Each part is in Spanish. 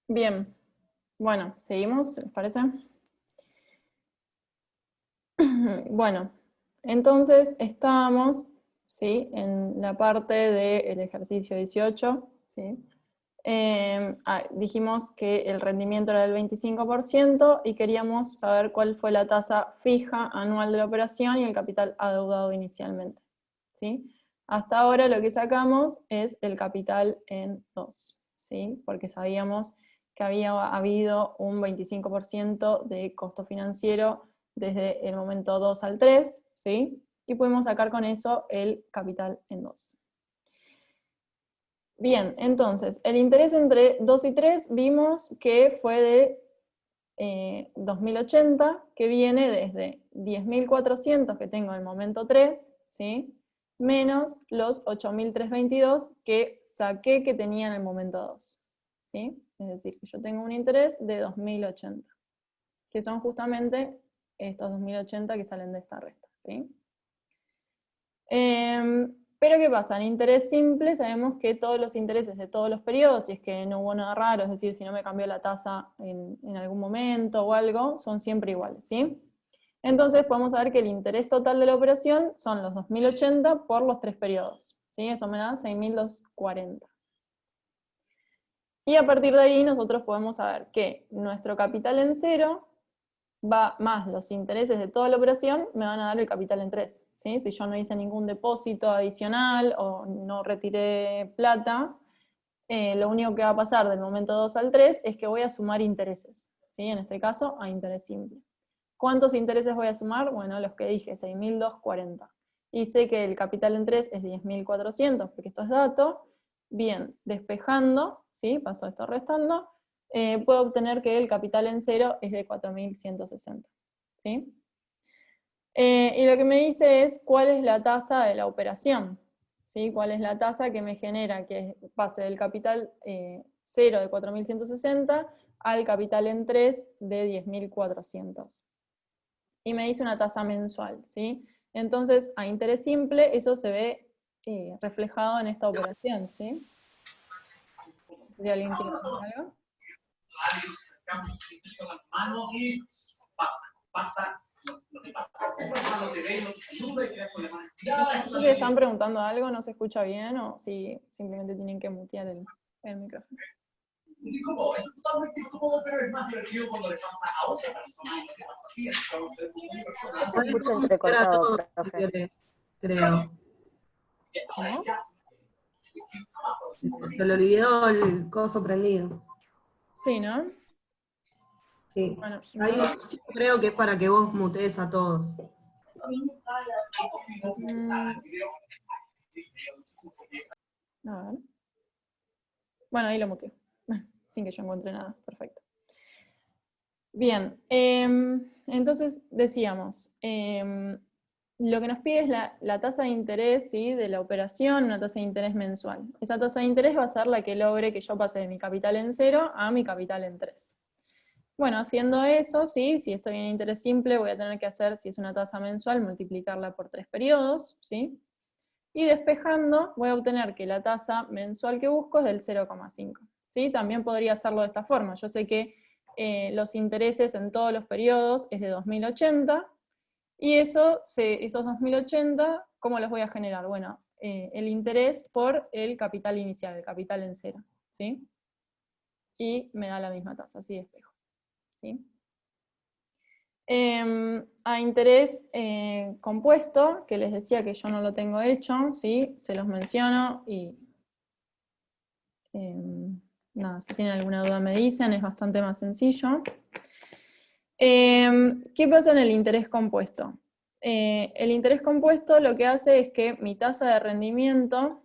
Bien, bueno, seguimos, ¿les parece? Bueno, entonces estábamos, ¿sí?, en la parte del ejercicio 18, ¿sí? Dijimos que el rendimiento era del 25% y queríamos saber cuál fue la tasa fija anual de la operación y el capital adeudado inicialmente, ¿sí? Hasta ahora lo que sacamos es el capital en 2, ¿sí? Porque sabíamos que había habido un 25% de costo financiero desde el momento 2 al 3, ¿sí? Y pudimos sacar con eso el capital en 2. Bien, entonces, el interés entre 2 y 3 vimos que fue de 2080, que viene desde 10.400 que tengo en el momento 3, ¿sí?, menos los 8.322 que saqué que tenía en el momento 2, ¿sí? Es decir, que yo tengo un interés de 2080, que son justamente estos 2080 que salen de esta resta, ¿sí? Pero ¿qué pasa? En interés simple sabemos que todos los intereses de todos los periodos, si es que no hubo nada raro, es decir, si no me cambió la tasa en algún momento o algo, son siempre iguales, ¿sí? Entonces podemos saber que el interés total de la operación son los 2080 por los 3 periodos, ¿sí? Eso me da 6.240. Y a partir de ahí nosotros podemos saber que nuestro capital en 0 va más los intereses de toda la operación, me van a dar el capital en 3, ¿sí? Si yo no hice ningún depósito adicional o no retiré plata, lo único que va a pasar del momento 2 al 3 es que voy a sumar intereses, ¿sí? En este caso, a interés simple. ¿Cuántos intereses voy a sumar? Bueno, los que dije, 6.240. Y sé que el capital en 3 es 10.400, porque esto es dato. Bien, despejando, ¿sí? Paso esto restando, puedo obtener que el capital en 0 es de 4.160, ¿sí? Y lo que me dice es cuál es la tasa de la operación, ¿sí? Cuál es la tasa que me genera que pase del capital 0 de 4.160 al capital en 3 de 10.400. Y me dice una tasa mensual, ¿sí? Entonces, a interés simple, eso se ve reflejado en esta operación, ¿sí? Si alguien quiere decir algo. No sé si están preguntando algo, no se escucha bien, o si simplemente tienen que mutear el micrófono. Es incómodo, es totalmente incómodo, pero es más divertido cuando le pasa a otra persona y no te pasa a ti. Se escucha entrecortado, profe. Creo. ¿Cómo? Se le olvidó el coso prendido. Sí, ¿no? Sí. Bueno, Sí, creo que es para que vos mutees a todos. A ver. Bueno, ahí lo muteo, sin que yo encuentre nada. Perfecto. Bien, entonces decíamos, lo que nos pide es la tasa de interés, ¿sí?, de la operación, una tasa de interés mensual. Esa tasa de interés va a ser la que logre que yo pase de mi capital en 0 a mi capital en 3. Bueno, haciendo eso, ¿sí?, si estoy en interés simple, voy a tener que hacer, si es una tasa mensual, multiplicarla por 3 periodos, ¿sí? Y despejando, voy a obtener que la tasa mensual que busco es del 0,5. ¿Sí? También podría hacerlo de esta forma. Yo sé que los intereses en todos los periodos es de 2080, y esos 2080, ¿cómo los voy a generar? Bueno, el interés por el capital inicial, el capital en 0. ¿Sí? Y me da la misma tasa, así despejo. ¿Sí? A interés compuesto, que les decía que yo no lo tengo hecho, ¿sí? Se los menciono y nada, si tienen alguna duda me dicen, es bastante más sencillo. ¿Qué pasa en el interés compuesto? El interés compuesto lo que hace es que mi tasa de rendimiento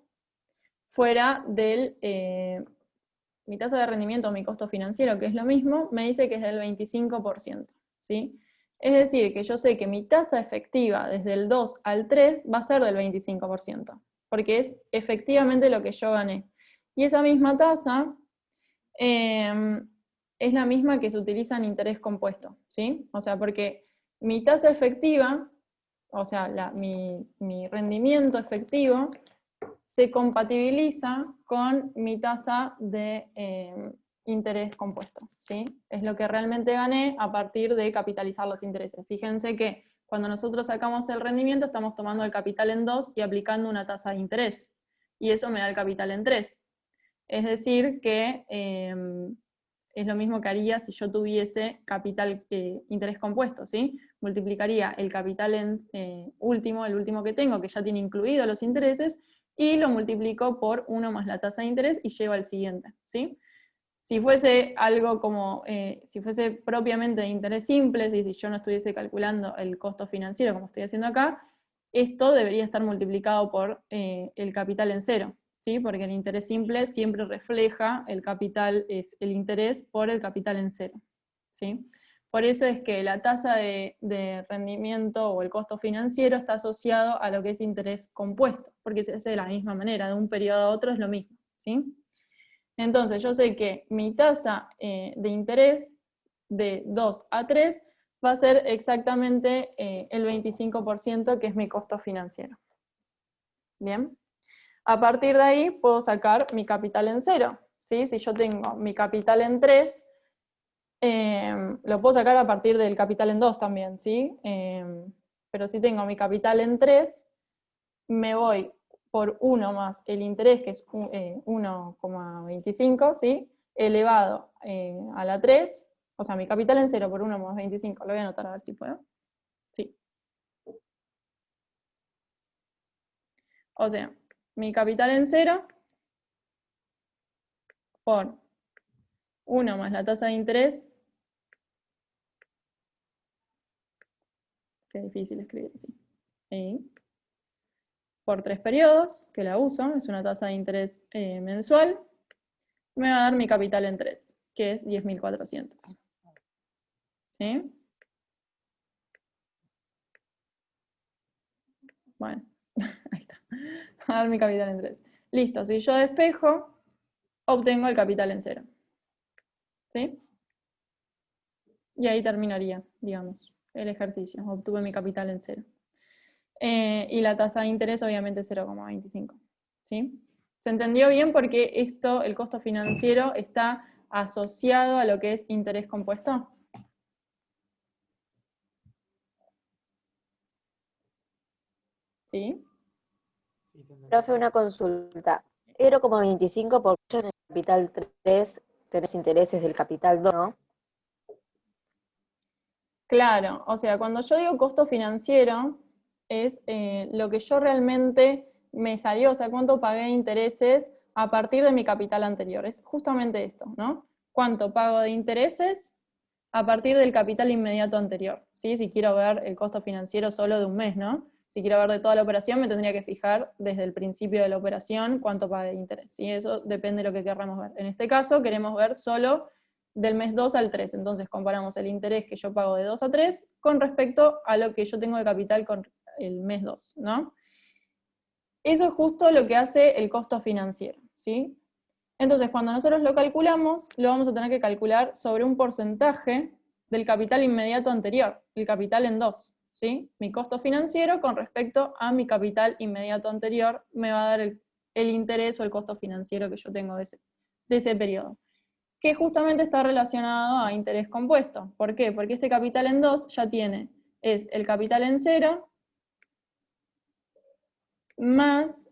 fuera del... mi tasa de rendimiento o mi costo financiero, que es lo mismo, me dice que es del 25%, ¿sí? Es decir, que yo sé que mi tasa efectiva desde el 2 al 3 va a ser del 25%, porque es efectivamente lo que yo gané. Y esa misma tasa es la misma que se utiliza en interés compuesto, ¿sí? O sea, porque mi tasa efectiva, o sea, mi rendimiento efectivo, se compatibiliza con mi tasa de interés compuesto, ¿sí? Es lo que realmente gané a partir de capitalizar los intereses. Fíjense que cuando nosotros sacamos el rendimiento estamos tomando el capital en 2 y aplicando una tasa de interés. Y eso me da el capital en 3. Es decir, que es lo mismo que haría si yo tuviese capital interés compuesto, ¿sí? Multiplicaría el capital el último que tengo, que ya tiene incluidos los intereses, y lo multiplico por 1 más la tasa de interés y llego al siguiente, ¿sí? Si fuese algo como, si fuese propiamente de interés simple, y si yo no estuviese calculando el costo financiero como estoy haciendo acá, esto debería estar multiplicado por el capital en cero, ¿sí? Porque el interés simple siempre refleja el capital, es el interés por el capital en cero, ¿sí? Por eso es que la tasa de rendimiento o el costo financiero está asociado a lo que es interés compuesto, porque se hace de la misma manera, de un periodo a otro es lo mismo, ¿sí? Entonces yo sé que mi tasa de interés de 2 a 3 va a ser exactamente el 25%, que es mi costo financiero. Bien. A partir de ahí puedo sacar mi capital en cero, ¿sí? Si yo tengo mi capital en 3, lo puedo sacar a partir del capital en 2 también, ¿sí? Pero si tengo mi capital en 3, me voy por 1 más el interés, que es 1,25, ¿sí? Elevado a la 3, o sea, mi capital en 0 por 1 más 25, lo voy a anotar a ver si puedo. Sí. O sea, mi capital en 0 por 1 más la tasa de interés. Qué difícil escribir así. Por 3 periodos, que la uso, es una tasa de interés mensual, me va a dar mi capital en 3, que es 10.400. ¿Sí? Bueno, ahí está. Va a dar mi capital en 3. Listo, si yo despejo, obtengo el capital en 0. ¿Sí? Y ahí terminaría, digamos, el ejercicio. Obtuve mi capital en 0. Y la tasa de interés obviamente 0,25. ¿Sí? ¿Se entendió bien? Porque esto, el costo financiero, está asociado a lo que es interés compuesto. ¿Sí? Profe, una consulta. 0,25 por en el capital 3 tenés intereses del capital 2, ¿no? Claro, o sea, cuando yo digo costo financiero, es lo que yo realmente me salió, o sea, cuánto pagué de intereses a partir de mi capital anterior. Es justamente esto, ¿no? Cuánto pago de intereses a partir del capital inmediato anterior, ¿sí? Si quiero ver el costo financiero solo de un mes, ¿no? Si quiero ver de toda la operación, me tendría que fijar desde el principio de la operación cuánto pagué de interés, ¿sí? Eso depende de lo que queramos ver. En este caso, queremos ver solo del mes 2 al 3, entonces comparamos el interés que yo pago de 2 a 3 con respecto a lo que yo tengo de capital con el mes 2, ¿no? Eso es justo lo que hace el costo financiero, ¿sí? Entonces, cuando nosotros lo calculamos, lo vamos a tener que calcular sobre un porcentaje del capital inmediato anterior, el capital en 2, ¿sí? Mi costo financiero con respecto a mi capital inmediato anterior me va a dar el interés o el costo financiero que yo tengo de ese periodo, que justamente está relacionado a interés compuesto. ¿Por qué? Porque este capital en 2 ya es el capital en 0 más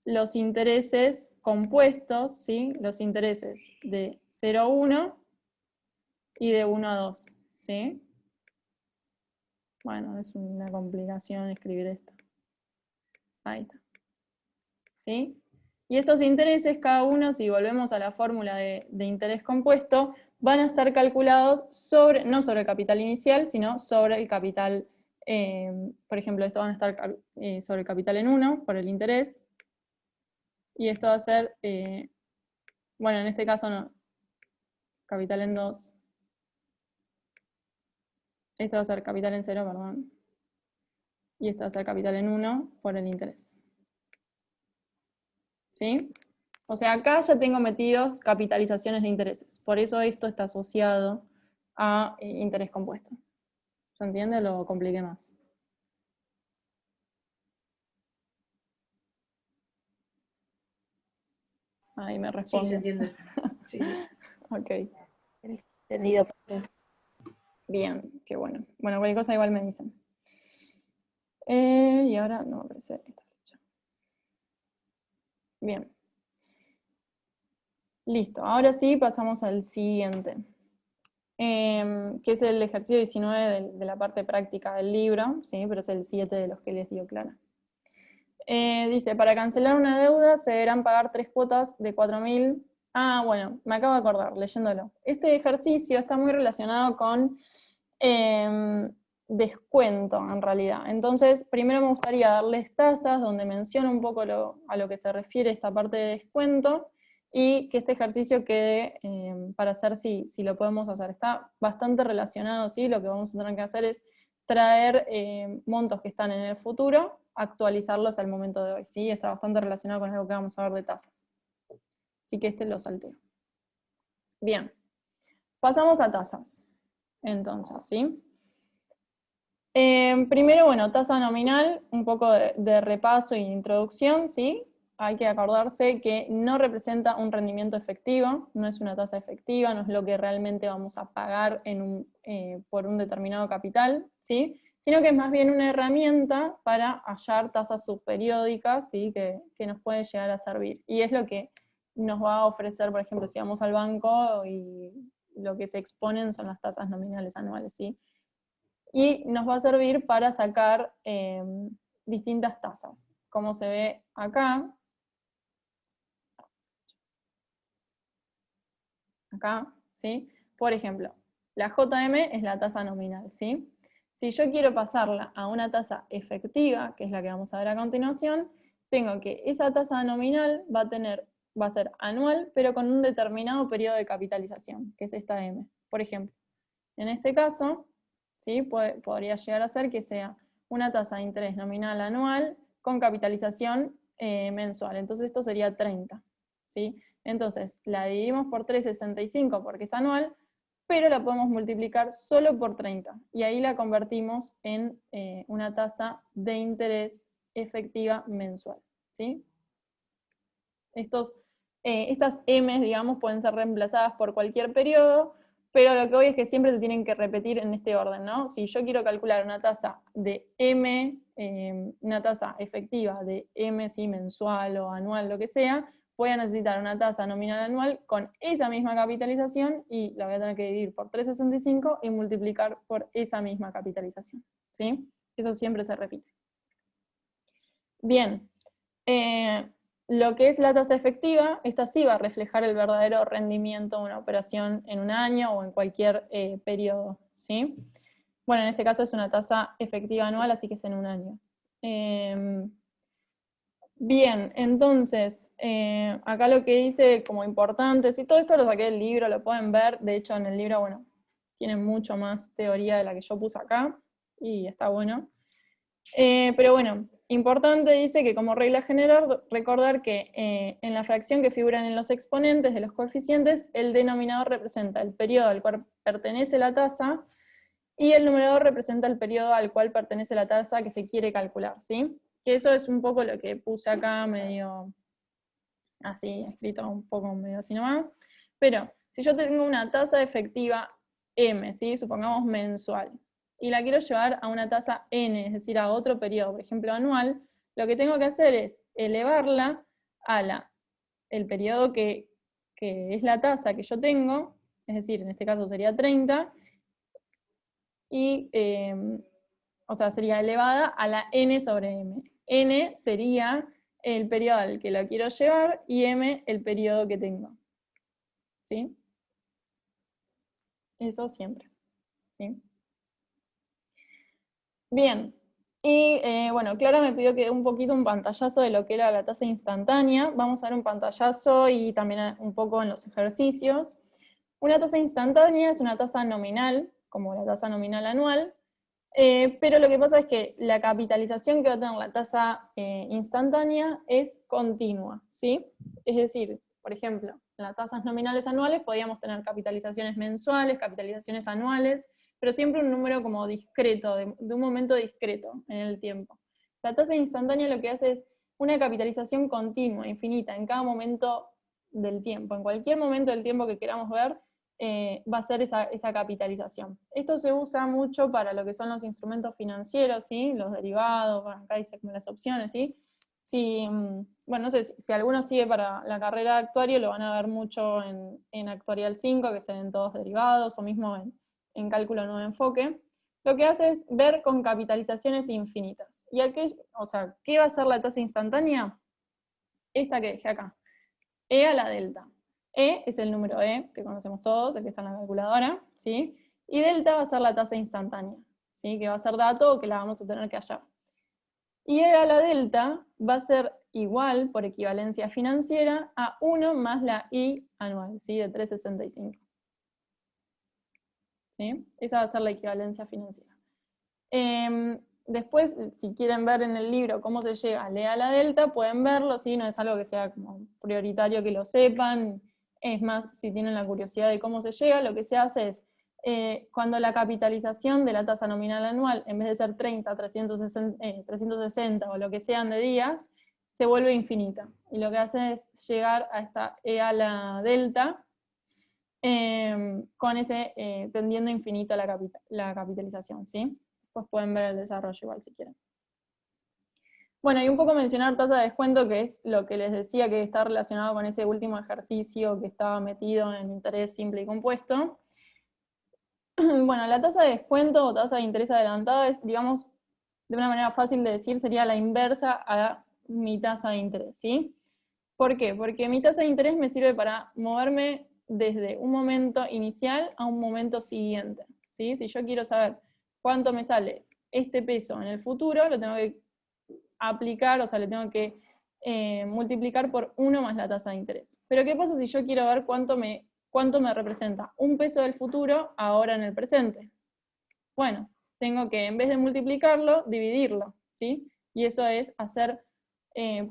los intereses compuestos, ¿sí? Los intereses de 0 a 1 y de 1 a 2, ¿sí? Bueno, es una complicación escribir esto. Ahí está. ¿Sí? Y estos intereses, cada uno, si volvemos a la fórmula de interés compuesto, van a estar calculados no sobre el capital inicial, sino sobre el capital, por ejemplo, esto van a estar sobre el capital en 1, por el interés, y esto va a ser, bueno, en este caso no, capital en 2, esto va a ser capital en 0, perdón, y esto va a ser capital en 1 por el interés. ¿Sí? O sea, acá ya tengo metidos capitalizaciones de intereses, por eso esto está asociado a interés compuesto. ¿Se entiende? Lo compliqué más. Ahí me responde. Sí, se entiende. Sí, sí. Ok, Entendido. bien, qué bueno. Bueno, cualquier cosa igual me dicen. Y ahora no me aparece esta flecha. Bien. Listo, ahora sí pasamos al siguiente, que es el ejercicio 19 de la parte práctica del libro, ¿sí? Pero es el 7 de los que les dio Clara. Dice, para cancelar una deuda se deberán pagar 3 cuotas de 4.000. Ah, bueno, me acabo de acordar, leyéndolo. Este ejercicio está muy relacionado con descuento, en realidad. Entonces, primero me gustaría darles tasas, donde menciona un poco a lo que se refiere esta parte de descuento, y que este ejercicio quede para hacer si lo podemos hacer. Está bastante relacionado, ¿sí? Lo que vamos a tener que hacer es traer montos que están en el futuro, actualizarlos al momento de hoy, ¿sí? Está bastante relacionado con algo que vamos a ver de tasas. Así que este lo salteo. Bien, pasamos a tasas. Entonces, ¿sí? Primero, bueno, tasa nominal, un poco de repaso e introducción, ¿sí? Hay que acordarse que no representa un rendimiento efectivo, no es una tasa efectiva, no es lo que realmente vamos a pagar por un determinado capital, ¿sí? Sino que es más bien una herramienta para hallar tasas subperiódicas, ¿sí? que nos puede llegar a servir. Y es lo que nos va a ofrecer, por ejemplo, si vamos al banco y lo que se exponen son las tasas nominales anuales, ¿sí? Y nos va a servir para sacar distintas tasas. Como se ve acá, ¿sí? Por ejemplo, la JM es la tasa nominal, ¿sí? Si yo quiero pasarla a una tasa efectiva, que es la que vamos a ver a continuación, tengo que esa tasa nominal va a ser anual, pero con un determinado periodo de capitalización, que es esta M. Por ejemplo, en este caso, ¿sí? Podría llegar a ser que sea una tasa de interés nominal anual con capitalización mensual. Entonces esto sería 30, ¿sí? Entonces la dividimos por 365 porque es anual, pero la podemos multiplicar solo por 30. Y ahí la convertimos en una tasa de interés efectiva mensual, ¿sí? Estas M, digamos, pueden ser reemplazadas por cualquier periodo, pero lo que voy es que siempre se tienen que repetir en este orden, ¿no? Si yo quiero calcular una tasa de M, una tasa efectiva de M, ¿sí? Mensual o anual, lo que sea, voy a necesitar una tasa nominal anual con esa misma capitalización y la voy a tener que dividir por 365 y multiplicar por esa misma capitalización, ¿sí? Eso siempre se repite. Bien. Lo que es la tasa efectiva, esta sí va a reflejar el verdadero rendimiento de una operación en un año o en cualquier periodo, ¿sí? Bueno, en este caso es una tasa efectiva anual, así que es en un año. Bien, entonces, acá lo que dice como importante, si todo esto lo saqué del libro, lo pueden ver, de hecho en el libro, bueno, tiene mucho más teoría de la que yo puse acá, y está bueno. Pero bueno, importante dice que como regla general, recordar que en la fracción que figuran en los exponentes de los coeficientes, el denominador representa el periodo al cual pertenece la tasa, y el numerador representa el periodo al cual pertenece la tasa que se quiere calcular, ¿sí? Que eso es un poco lo que puse acá medio así, escrito un poco medio así nomás. Pero si yo tengo una tasa efectiva M, ¿sí? Supongamos mensual, y la quiero llevar a una tasa N, es decir, a otro periodo, por ejemplo anual, lo que tengo que hacer es elevarla a el periodo que es la tasa que yo tengo, es decir, en este caso sería 30, y, o sea, sería elevada a la N sobre M. N sería el periodo al que lo quiero llevar y M el periodo que tengo. ¿Sí? Eso siempre. ¿Sí? Bien. Y bueno, Clara me pidió que un poquito un pantallazo de lo que era la tasa instantánea. Vamos a ver un pantallazo y también un poco en los ejercicios. Una tasa instantánea es una tasa nominal, como la tasa nominal anual, pero lo que pasa es que la capitalización que va a tener la tasa instantánea es continua, ¿sí? Es decir, por ejemplo, en las tasas nominales anuales podíamos tener capitalizaciones mensuales, capitalizaciones anuales, pero siempre un número como discreto, de un momento discreto en el tiempo. La tasa instantánea lo que hace es una capitalización continua, infinita, en cada momento del tiempo. En cualquier momento del tiempo que queramos ver, va a ser esa capitalización. Esto se usa mucho para lo que son los instrumentos financieros, ¿sí? Los derivados, bueno, acá dice como las opciones, ¿sí? Bueno, no sé, si alguno sigue para la carrera de actuario, lo van a ver mucho en Actuarial 5, que se ven todos derivados, o mismo en Cálculo Nuevo Enfoque. Lo que hace es ver con capitalizaciones infinitas. ¿Y o sea, qué va a ser la tasa instantánea? Esta que dejé acá. E a la delta. E es el número E, que conocemos todos, el que está en la calculadora, ¿sí? Y delta va a ser la tasa instantánea, ¿sí? Que va a ser dato que la vamos a tener que hallar. Y E a la delta va a ser igual, por equivalencia financiera, a 1 más la I anual, ¿sí? De 365. ¿Sí? Esa va a ser la equivalencia financiera. Después, si quieren ver en el libro cómo se llega a E a la delta, pueden verlo, ¿sí? No es algo que sea como prioritario que lo sepan. Es más, si tienen la curiosidad de cómo se llega, lo que se hace es, cuando la capitalización de la tasa nominal anual, en vez de ser 30, 360 o lo que sean de días, se vuelve infinita. Y lo que hace es llegar a esta E a la delta, con ese tendiendo infinita la capitalización, ¿sí? Después pueden ver el desarrollo igual si quieren. Bueno, y un poco mencionar tasa de descuento, que es lo que les decía que está relacionado con ese último ejercicio que estaba metido en interés simple y compuesto. Bueno, la tasa de descuento o tasa de interés adelantado es, digamos, de una manera fácil de decir, sería la inversa a mi tasa de interés, ¿sí? ¿Por qué? Porque mi tasa de interés me sirve para moverme desde un momento inicial a un momento siguiente, ¿sí? Si yo quiero saber cuánto me sale este peso en el futuro, lo tengo que aplicar, o sea, le tengo que multiplicar por 1 más la tasa de interés. Pero ¿qué pasa si yo quiero ver cuánto me representa un peso del futuro ahora en el presente? Bueno, tengo que, en vez de multiplicarlo, dividirlo, ¿sí? Y eso es hacer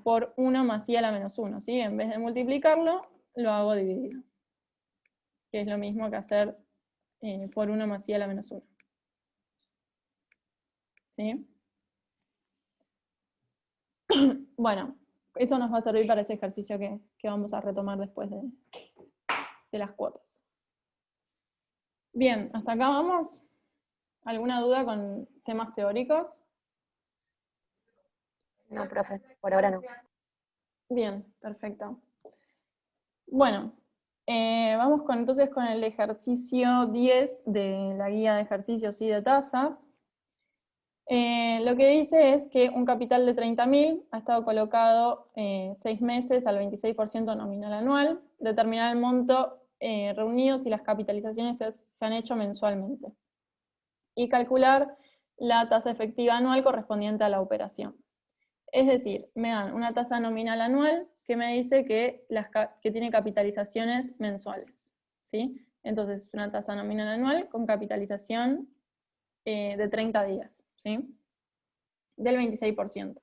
por 1 más i a la menos 1, ¿sí? En vez de multiplicarlo, lo hago dividido. Que es lo mismo que hacer por 1 más i a la menos 1. ¿Sí? Bueno, eso nos va a servir para ese ejercicio que vamos a retomar después de las cuotas. Bien, ¿hasta acá vamos? ¿Alguna duda con temas teóricos? No, profe, por ahora no. Bien, perfecto. Bueno, vamos entonces con el ejercicio 10 de la guía de ejercicios y de tasas. Lo que dice es que un capital de 30.000 ha estado colocado 6 meses al 26% nominal anual, determinar el monto reunido si las capitalizaciones se han hecho mensualmente, y calcular la tasa efectiva anual correspondiente a la operación. Es decir, me dan una tasa nominal anual que me dice que tiene capitalizaciones mensuales, ¿sí? Entonces, una tasa nominal anual con capitalización de 30 días, ¿sí? Del 26%.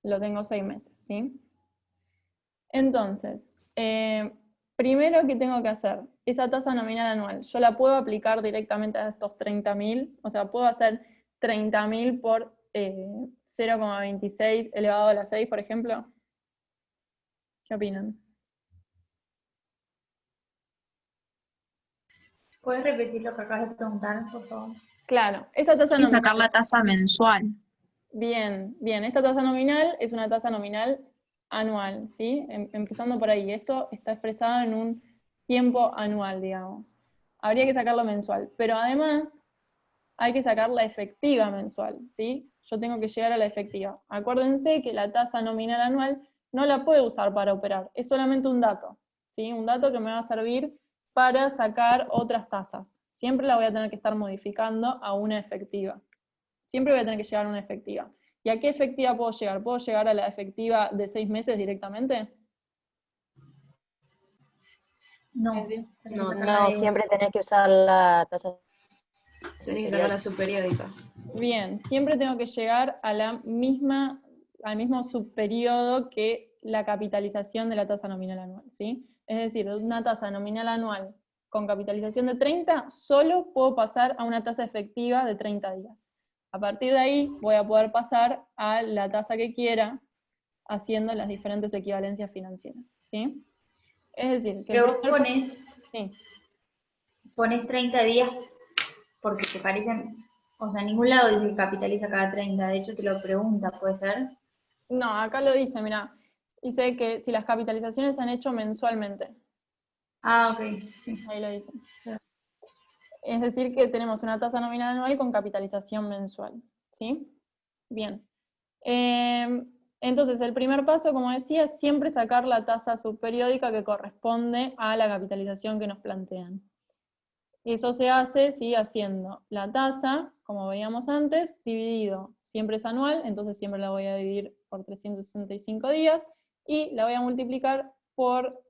Lo tengo 6 meses, ¿sí? Entonces, primero, ¿qué tengo que hacer? Esa tasa nominal anual, ¿yo la puedo aplicar directamente a estos 30.000? O sea, ¿puedo hacer 30.000 por 0,26 elevado a la 6, por ejemplo? ¿Qué opinan? ¿Puedes repetir lo que acabas de preguntar, por favor? Claro, esta tasa Hay que sacar nominal... la tasa mensual. Bien, bien, esta tasa nominal es una tasa nominal anual, ¿sí? Empezando por ahí, esto está expresado en un tiempo anual, digamos. Habría que sacarlo mensual, pero además hay que sacar la efectiva mensual, ¿sí? Yo tengo que llegar a la efectiva. Acuérdense que la tasa nominal anual no la puedo usar para operar, es solamente un dato, ¿sí? Un dato que me va a servir para sacar otras tasas. Siempre la voy a tener que estar modificando a una efectiva. Siempre voy a tener que llegar a una efectiva. ¿Y a qué efectiva puedo llegar? ¿Puedo llegar a la efectiva de 6 meses directamente? No, No, siempre tenés que usar la tasa Tenés que sacar la subperiódica. Bien, siempre tengo que llegar a al mismo subperiodo que la capitalización de la tasa nominal anual, ¿sí? Es decir, de una tasa nominal anual con capitalización de 30, solo puedo pasar a una tasa efectiva de 30 días. A partir de ahí voy a poder pasar a la tasa que quiera haciendo las diferentes equivalencias financieras, ¿sí? Es decir, que el Pero vos primer sí, pones 30 días porque te parecen, o sea, en ningún lado dice que capitaliza cada 30, de hecho te lo pregunta, ¿puede ser? no, acá lo dice, mira, dice que si las capitalizaciones se han hecho mensualmente, Ah, ok, sí. ahí lo dice. Es decir, que tenemos una tasa nominal anual con capitalización mensual, ¿sí? Bien. Entonces, el primer paso, como decía, es siempre sacar la tasa subperiódica que corresponde a la capitalización que nos plantean. Y eso se hace, ¿sí? Haciendo la tasa, como veíamos antes, dividido, siempre es anual, entonces siempre la voy a dividir por 365 días, y la voy a multiplicar por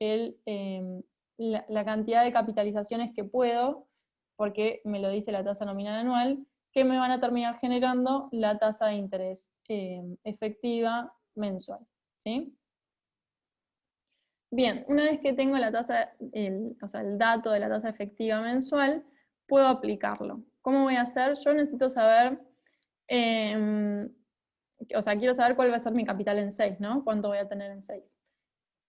la cantidad de capitalizaciones que puedo, porque me lo dice la tasa nominal anual, que me van a terminar generando la tasa de interés efectiva mensual, ¿sí? Bien, una vez que tengo la tasa, o sea, el dato de la tasa efectiva mensual, puedo aplicarlo. ¿Cómo voy a hacer? Yo necesito saber, o sea, quiero saber cuál va a ser mi capital en 6, ¿no? ¿Cuánto voy a tener en 6?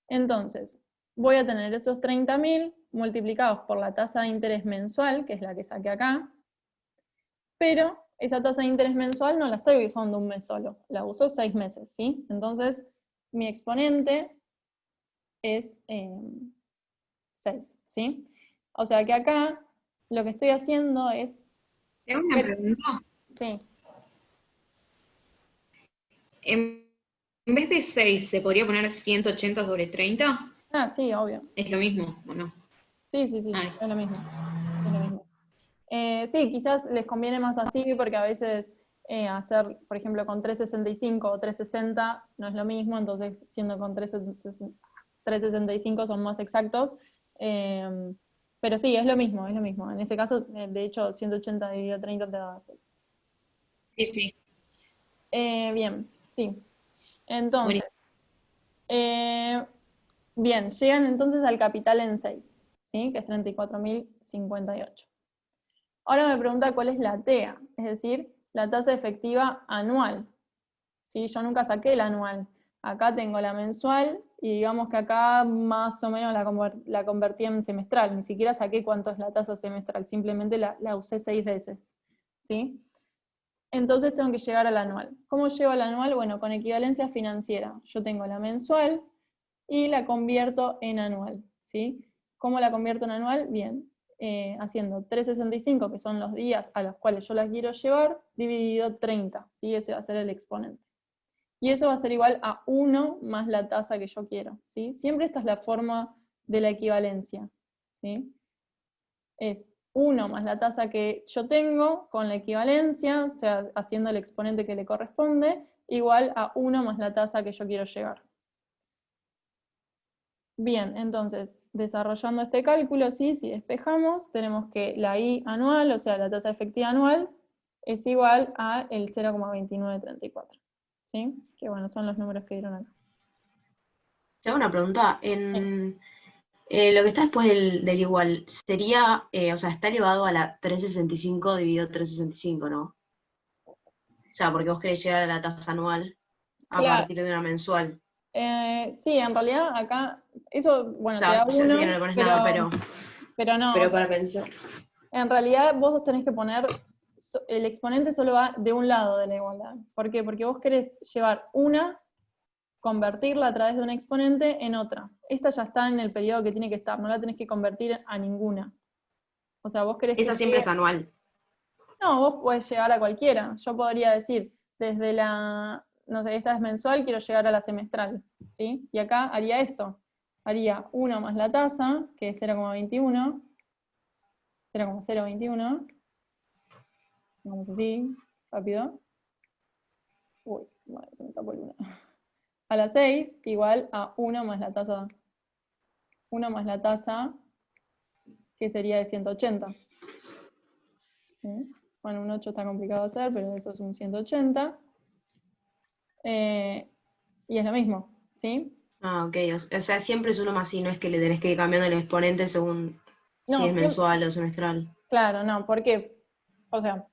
Entonces, voy a tener esos 30.000 multiplicados por la tasa de interés mensual, que es la que saqué acá, pero esa tasa de interés mensual no la estoy usando un mes solo, la uso 6 meses, ¿sí? Entonces, mi exponente es 6, ¿sí? O sea que acá lo que estoy haciendo es... Tengo una pregunta. Sí, En vez de 6, ¿se podría poner 180 sobre 30? sí, obvio. ¿Es lo mismo o no? Sí, sí, sí, Ay. es lo mismo. Es lo mismo. Sí, quizás les conviene más así porque a veces hacer, por ejemplo, con 365 o 360 no es lo mismo, entonces siendo con 365 son más exactos. Pero sí, es lo mismo, es lo mismo. En ese caso, de hecho, 180 dividido 30 te da 6. Sí, sí. Bien, sí. Bueno, Entonces, bien, llegan entonces al capital en 6, ¿sí? Que es 34.058. Ahora me pregunta cuál es la TEA, es decir, la tasa efectiva anual. ¿Sí? Yo nunca saqué la anual. Acá tengo la mensual y digamos que acá más o menos la convertí en semestral. Ni siquiera saqué cuánto es la tasa semestral, simplemente la usé 6 veces. ¿Sí? Entonces tengo que llegar al anual. ¿Cómo llego al anual? Bueno, con equivalencia financiera. Yo tengo la mensual y la convierto en anual, ¿sí? ¿Cómo la convierto en anual? Bien, haciendo 365, que son los días a los cuales yo la quiero llevar, dividido 30, ¿sí? Ese va a ser el exponente. Y eso va a ser igual a 1 más la tasa que yo quiero, ¿sí? Siempre esta es la forma de la equivalencia, ¿sí? Es 1 más la tasa que yo tengo con la equivalencia, o sea, haciendo el exponente que le corresponde, igual a 1 más la tasa que yo quiero llegar. Bien, entonces, desarrollando este cálculo, ¿sí? Si despejamos, tenemos que la I anual, o sea, la tasa efectiva anual, es igual a el 0,2934, ¿sí? Que bueno, son los números que dieron acá. Te hago una pregunta. Lo que está después del igual, sería, o sea, está elevado a la 365 dividido 365, ¿no? O sea, porque vos querés llegar a la tasa anual a Claro, partir de una mensual. sí, en realidad acá, eso, O bueno, te sea, da yo sé que no 1, le pones nada, pero no, o pero sea, para pensar. en realidad vos tenés que poner, el exponente solo va de un lado de la igualdad. ¿Por qué? Porque vos querés llevar una, convertirla a través de un exponente en otra. Esta ya está en el periodo que tiene que estar, no la tenés que convertir a ninguna. O sea, vos querés que Esa siempre llegue... es anual. No, vos podés llegar a cualquiera. Yo podría decir, desde la, no sé, esta es mensual, quiero llegar a la semestral, ¿sí? Y acá haría esto. Haría 1 más la tasa, que es 0,21, 0,021, vamos así, rápido. Uy, bueno, se me tapó el 1. A la 6, igual a 1 más la tasa, 1 más la tasa, que sería de 180. ¿Sí? Bueno, un 8 está complicado de hacer, pero eso es un 180. Y es lo mismo, ¿sí? Ah, ok. O sea, siempre es uno más y no es que le tenés que ir cambiando el exponente según si No, es mensual o semestral. claro, no, ¿por qué? O sea,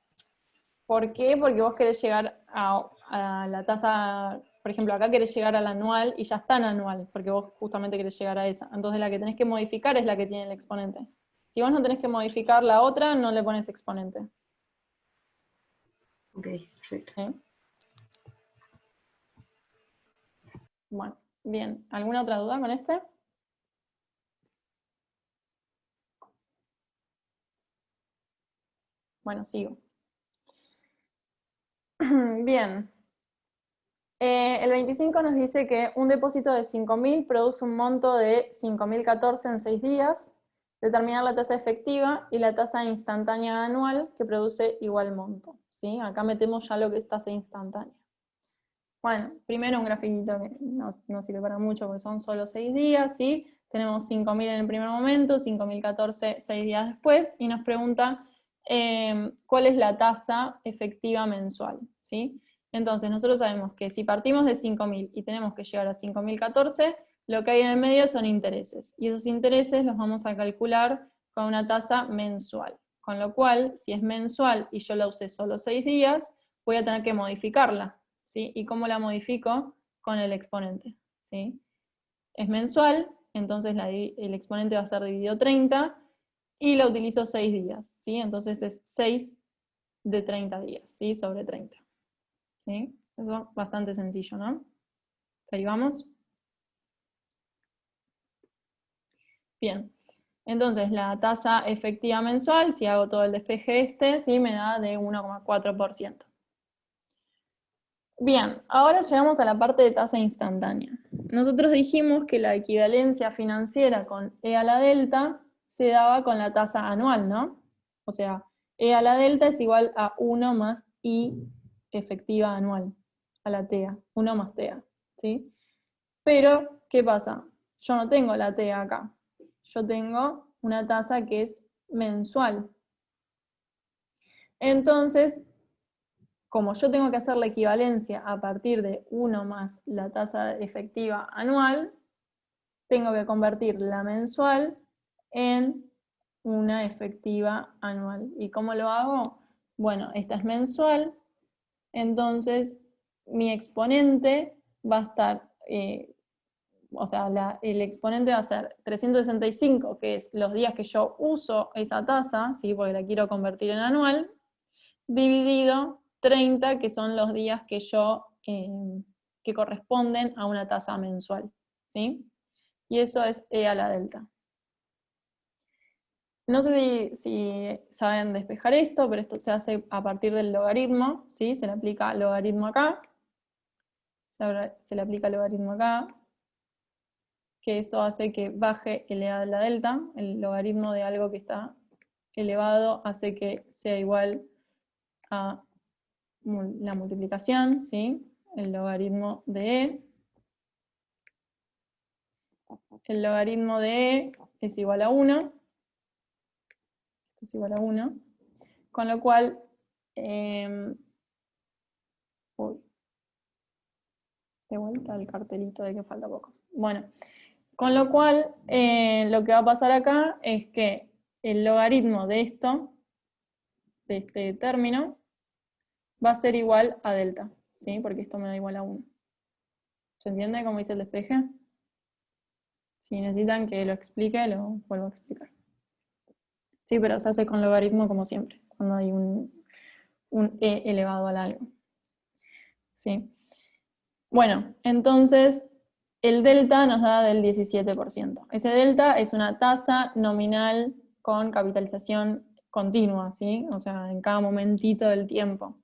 ¿por qué? Porque vos querés llegar a la tasa por ejemplo, acá querés llegar al anual y ya está en anual, porque vos justamente querés llegar a esa. Entonces la que tenés que modificar es la que tiene el exponente. Si vos no tenés que modificar la otra, no le pones exponente. Ok, perfecto. ¿Sí? Bueno, bien. ¿Alguna otra duda con este? Bueno, sigo. Bien. El 25 nos dice que un depósito de 5.000 produce un monto de 5.014 en 6 días. Determinar la tasa efectiva y la tasa instantánea anual que produce igual monto. ¿Sí? Acá metemos ya lo que es tasa instantánea. Bueno, primero un grafiquito que no sirve para mucho porque son solo 6 días, ¿sí? Tenemos 5.000 en el primer momento, 5.014 6 días después, y nos pregunta cuál es la tasa efectiva mensual, ¿sí? Entonces nosotros sabemos que si partimos de 5.000 y tenemos que llegar a 5.014, lo que hay en el medio son intereses, y esos intereses los vamos a calcular con una tasa mensual. Con lo cual, si es mensual y yo la usé solo 6 días, voy a tener que modificarla. ¿Sí? ¿Y cómo la modifico? Con el exponente. ¿Sí? Es mensual, entonces el exponente va a ser dividido 30 y la utilizo 6 días. ¿Sí? Entonces es 6 de 30 días, ¿sí? Sobre 30. ¿Sí? Eso es bastante sencillo, ¿no? ¿Seguimos? Bien. Entonces la tasa efectiva mensual, si hago todo el despeje este, ¿sí? Me da de 1,4%. Bien, ahora llegamos a la parte de tasa instantánea. Nosotros dijimos que la equivalencia financiera con E a la delta se daba con la tasa anual, ¿no? O sea, E a la delta es igual a 1 más I efectiva anual, a la TEA, 1 más TEA, ¿sí? Pero, ¿qué pasa? Yo no tengo la TEA acá. Yo tengo una tasa que es mensual. Entonces, como yo tengo que hacer la equivalencia a partir de 1 más la tasa efectiva anual, tengo que convertir la mensual en una efectiva anual. ¿Y cómo lo hago? Bueno, esta es mensual, entonces mi exponente va a estar, o sea, el exponente va a ser 365, que es los días que yo uso esa tasa, ¿sí? Porque la quiero convertir en anual, dividido 30, que son los días que que corresponden a una tasa mensual, ¿sí? Y eso es E a la delta. No sé si saben despejar esto, pero esto se hace a partir del logaritmo, ¿sí? Se le aplica logaritmo acá, se le aplica logaritmo acá, que esto hace que baje el E a la delta, el logaritmo de algo que está elevado hace que sea igual a la multiplicación, ¿sí? El logaritmo de E. El logaritmo de E es igual a 1. Esto es igual a 1. Con lo cual, de vuelta el cartelito de que falta poco. Bueno, con lo cual, lo que va a pasar acá es que el logaritmo de esto, de este término, va a ser igual a delta, ¿sí? Porque esto me da igual a 1. ¿Se entiende cómo dice el despeje? Si necesitan que lo explique, lo vuelvo a explicar. Sí, pero se hace con logaritmo como siempre, cuando hay un e elevado al algo. ¿Sí? Bueno, entonces el delta nos da del 17%. Ese delta es una tasa nominal con capitalización continua, ¿sí? O sea, en cada momentito del tiempo.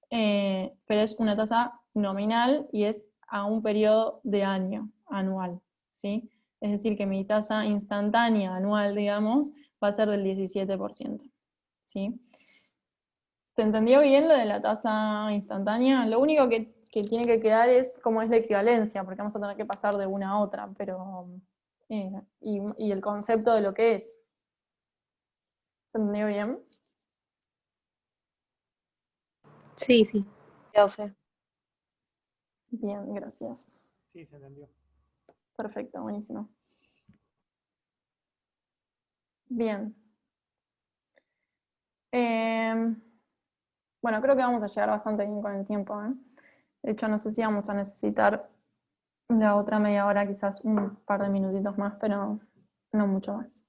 Pero es una tasa nominal y es a un periodo de año, anual, ¿sí? Es decir, que mi tasa instantánea anual, digamos, va a ser del 17%, ¿sí? ¿Se entendió bien lo de la tasa instantánea? Lo único que tiene que quedar es cómo es la equivalencia, porque vamos a tener que pasar de una a otra, pero y el concepto de lo que es. ¿Se entendió bien? Sí, sí. Profe. Bien, gracias. Sí, se entendió. Perfecto, buenísimo. Bien. Bueno, creo que vamos a llegar bastante bien con el tiempo, ¿eh? De hecho, no sé si vamos a necesitar la otra media hora, quizás un par de minutitos más, pero no mucho más.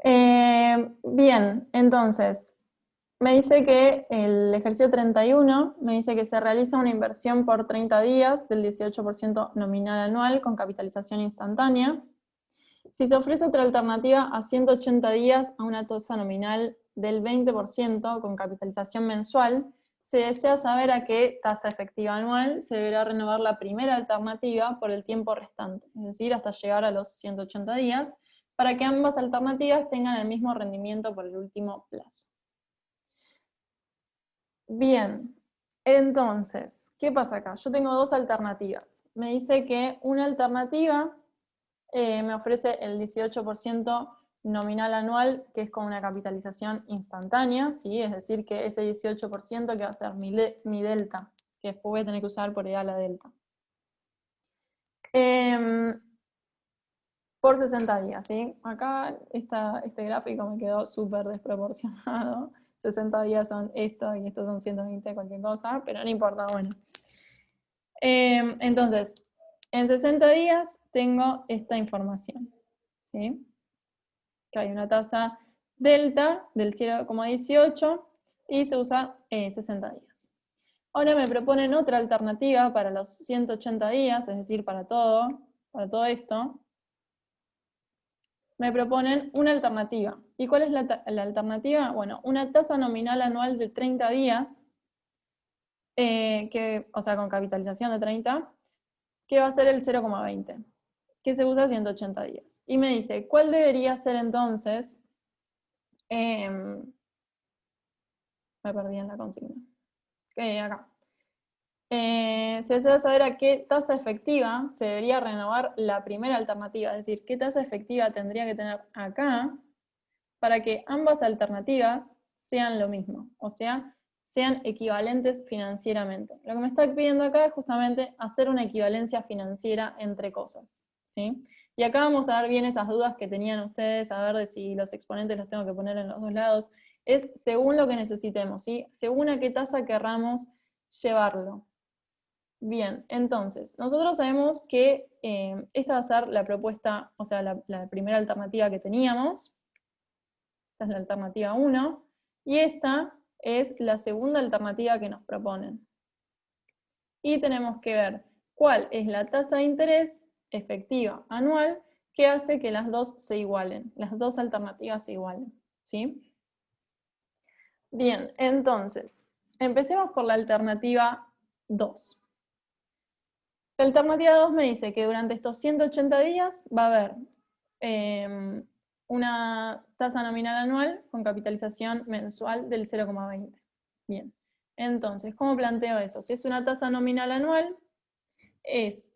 Bien, entonces, me dice que el ejercicio 31 me dice que se realiza una inversión por 30 días del 18% nominal anual con capitalización instantánea. Si se ofrece otra alternativa a 180 días a una tasa nominal del 20% con capitalización mensual, se desea saber a qué tasa efectiva anual se deberá renovar la primera alternativa por el tiempo restante, es decir, hasta llegar a los 180 días, para que ambas alternativas tengan el mismo rendimiento por el último plazo. Bien, entonces, ¿qué pasa acá? Yo tengo dos alternativas. Me dice que una alternativa me ofrece el 18% nominal anual, que es con una capitalización instantánea, ¿sí? Es decir, que ese 18% que va a ser mi delta, que después voy a tener que usar por EA la delta. Por 60 días, ¿sí? Acá este gráfico me quedó súper desproporcionado. 60 días son esto y estos son 120 cualquier cosa, pero no importa, bueno. Entonces, en 60 días tengo esta información, ¿sí? Que hay una tasa delta del 0,18 y se usa 60 días. Ahora me proponen otra alternativa para los 180 días, es decir, para todo esto. Me proponen una alternativa. ¿Y cuál es la alternativa? Bueno, una tasa nominal anual de 30 días, o sea, con capitalización de 30, que va a ser el 0,20, que se usa 180 días. Y me dice, ¿cuál debería ser entonces? Me perdí en la consigna. Acá. Se desea saber a qué tasa efectiva se debería renovar la primera alternativa, es decir, qué tasa efectiva tendría que tener acá para que ambas alternativas sean lo mismo, o sea, sean equivalentes financieramente. Lo que me está pidiendo acá es justamente hacer una equivalencia financiera entre cosas, ¿sí? Y acá vamos a ver bien esas dudas que tenían ustedes, a ver de si los exponentes los tengo que poner en los dos lados. Es según lo que necesitemos, ¿sí? Según a qué tasa querramos llevarlo. Bien, entonces, nosotros sabemos que esta va a ser la propuesta, o sea, la primera alternativa que teníamos. Esta es la alternativa 1, y esta es la segunda alternativa que nos proponen. Y tenemos que ver cuál es la tasa de interés efectiva anual que hace que las dos se igualen, las dos alternativas se igualen, ¿sí? Bien, entonces, empecemos por la alternativa 2. La alternativa 2 me dice que durante estos 180 días va a haber una tasa nominal anual con capitalización mensual del 0,20. Bien, entonces, ¿cómo planteo eso? Si es una tasa nominal anual, es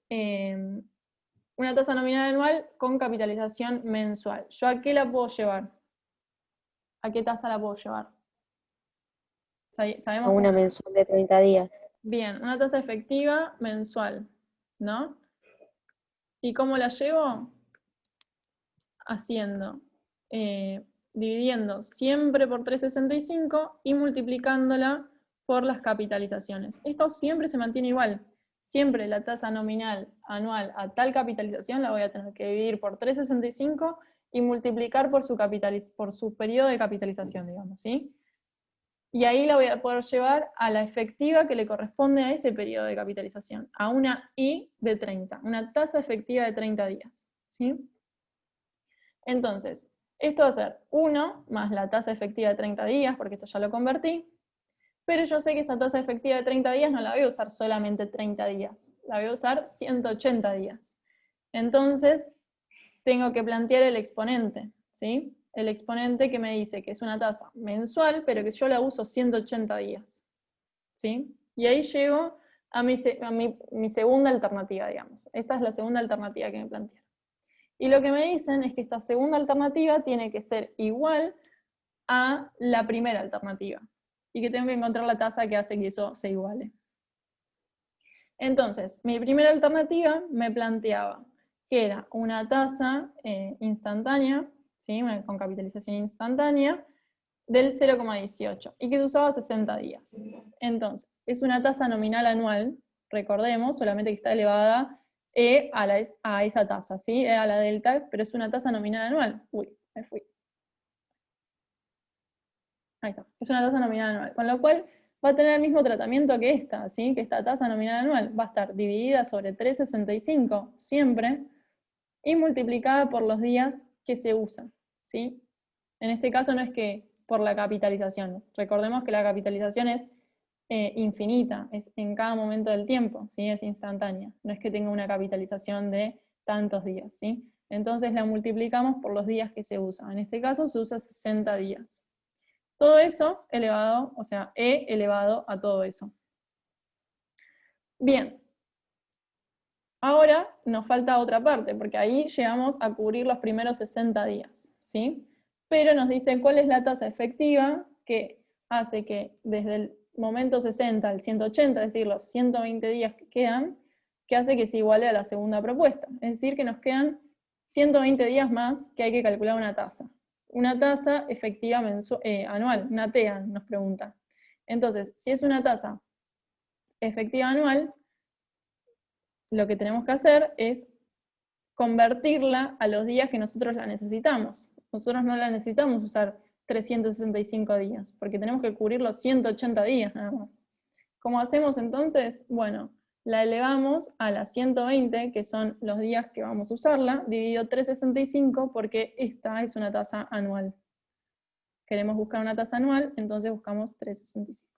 una tasa nominal anual con capitalización mensual. ¿Yo a qué la puedo llevar? ¿A qué tasa la puedo llevar? ¿Sabemos A una cómo? mensual de 30 días. Bien, una tasa efectiva mensual, ¿no? ¿Y cómo la llevo? Haciendo, dividiendo siempre por 365 y multiplicándola por las capitalizaciones. Esto siempre se mantiene igual. Siempre la tasa nominal anual a tal capitalización la voy a tener que dividir por 365 y multiplicar por su periodo de capitalización, digamos, ¿sí? Y ahí la voy a poder llevar a la efectiva que le corresponde a ese periodo de capitalización, a una I de 30, una tasa efectiva de 30 días, ¿sí? Entonces, esto va a ser 1 más la tasa efectiva de 30 días, porque esto ya lo convertí, pero yo sé que esta tasa efectiva de 30 días no la voy a usar solamente 30 días, la voy a usar 180 días. Entonces, tengo que plantear el exponente, ¿sí? El exponente que me dice que es una tasa mensual, pero que yo la uso 180 días, ¿sí? Y ahí llego a mi segunda alternativa, digamos. Esta es la segunda alternativa que me plantearon. Y lo que me dicen es que esta segunda alternativa tiene que ser igual a la primera alternativa. Y que tengo que encontrar la tasa que hace que eso se iguale. Entonces, mi primera alternativa me planteaba que era una tasa instantánea, ¿sí? Con capitalización instantánea, del 0,18 y que se usaba 60 días. Entonces, es una tasa nominal anual, recordemos, solamente que está elevada a esa tasa, ¿sí? A la delta, pero es una tasa nominal anual. Uy, me fui. Ahí está, es una tasa nominal anual, con lo cual va a tener el mismo tratamiento que esta, ¿sí? Que esta tasa nominal anual va a estar dividida sobre 365 siempre y multiplicada por los días que se usan, ¿sí? En este caso no es que por la capitalización, recordemos que la capitalización es infinita, es en cada momento del tiempo, ¿sí? Es instantánea, no es que tenga una capitalización de tantos días, ¿sí? Entonces la multiplicamos por los días que se usan, en este caso se usa 60 días. Todo eso elevado, o sea, E elevado a todo eso. Bien. Ahora nos falta otra parte, porque ahí llegamos a cubrir los primeros 60 días, ¿sí? Pero nos dice cuál es la tasa efectiva que hace que desde el momento 60 al 180, es decir, los 120 días que quedan, que hace que se iguale a la segunda propuesta. Es decir, que nos quedan 120 días más que hay que calcular una tasa. Una tasa efectiva anual, una TEA, nos pregunta. Entonces, si es una tasa efectiva anual, lo que tenemos que hacer es convertirla a los días que nosotros la necesitamos. Nosotros no la necesitamos usar 365 días, porque tenemos que cubrir los 180 días nada más. ¿Cómo hacemos entonces? Bueno, la elevamos a las 120, que son los días que vamos a usarla, dividido 365, porque esta es una tasa anual. Queremos buscar una tasa anual, entonces buscamos 365.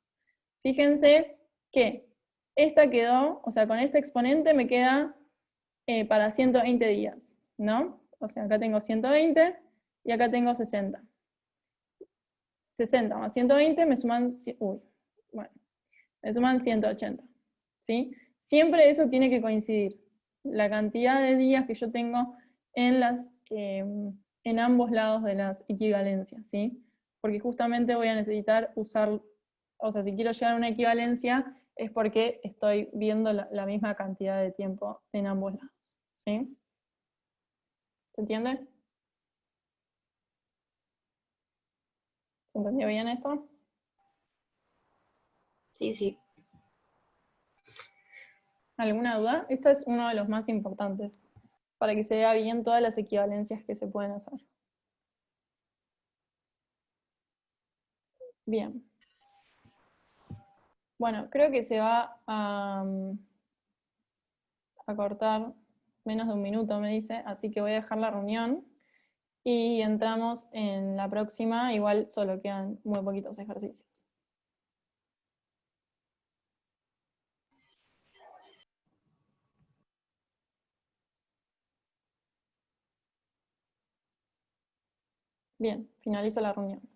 Fíjense que esta quedó, o sea, con este exponente me queda para 120 días, ¿no? O sea, acá tengo 120 y acá tengo 60. 60 más 120 me suman, me suman 180, ¿sí? Siempre eso tiene que coincidir. La cantidad de días que yo tengo en ambos lados de las equivalencias, ¿sí? Porque justamente voy a necesitar usar, o sea, si quiero llegar a una equivalencia, es porque estoy viendo la misma cantidad de tiempo en ambos lados, ¿sí? ¿Se entiende? ¿Se entendió bien esto? Sí, sí. ¿Alguna duda? Este es uno de los más importantes, para que se vea bien todas las equivalencias que se pueden hacer. Bien. Bueno, creo que se va a cortar menos de un minuto, me dice, así que voy a dejar la reunión y entramos en la próxima, igual solo quedan muy poquitos ejercicios. Bien, finalizo la reunión.